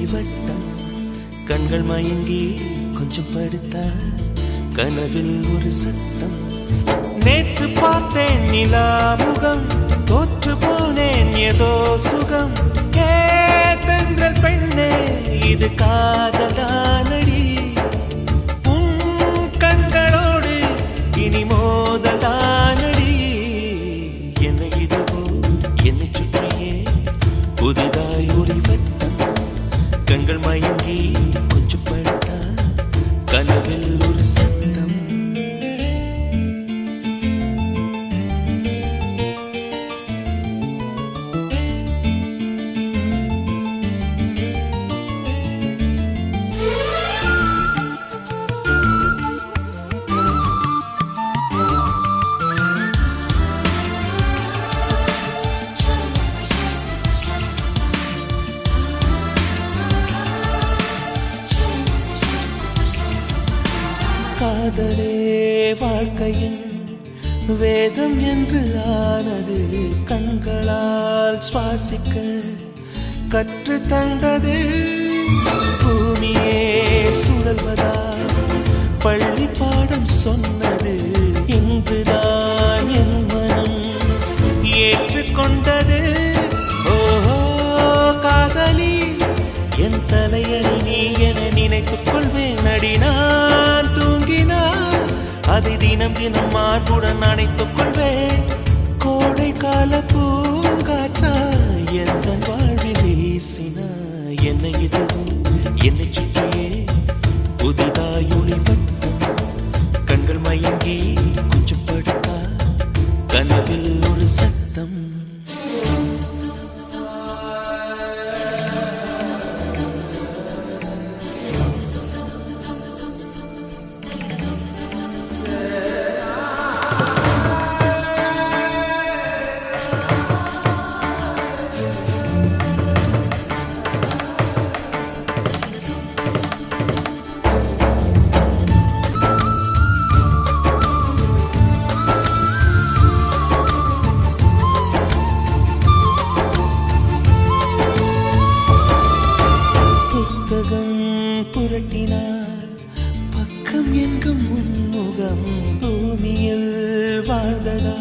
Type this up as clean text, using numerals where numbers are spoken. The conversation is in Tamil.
ஒளிவட்டம் கண்கள் மயங்கி கொஞ்சம் படுத்தா கனவில் ஒரு சத்தம். நேற்று பார்த்தேன் நிலா முகம், தோற்று போனேன் ஏதோ சுகம். தென்றல் பெண்ணே இது காதலானடி, உன் கண்களோடு இனி மோதலானடி. என்ன இதுவோ என்னை சுற்றியே புதிதாய் ஒளிவட்டம் கண்கள் மயங்கி கொஞ்சம் படுத்தா கனவில் ஒரு சத்தம். காதலே வாழ்க்கையின் வேதம் என்று ஆனது, கண்களால் சுவாசிக்க கற்று தந்தது. பூமியே சுழல்வதா பள்ளி பாடம் சொன்னது, இங்குதான் என் மனம் ஏற்றுக்கொண்டது. ஓஹோ காதலி என் தலையணி நீ என நினைத்துக் கொள்வேன் அடி. நான் தூங்கினான் அதை தினம் தினம் மார்புடன் அணைத்துக் கொள்வேன். கோடை கால பூங்காற்றா எந்த வாழ்வில் வீசினா என்ன இதுவும் என்னை சுற்றியே புதிதாய் ஒளிவட்டம் கண்கள் மயங்கி கொஞ்சம் படுத்தா கனவில் ஒரு சத்தம். புரட்டினார் பக்கம் எங்கும் முன்முகம், பூமியில் வாழ்ந்ததா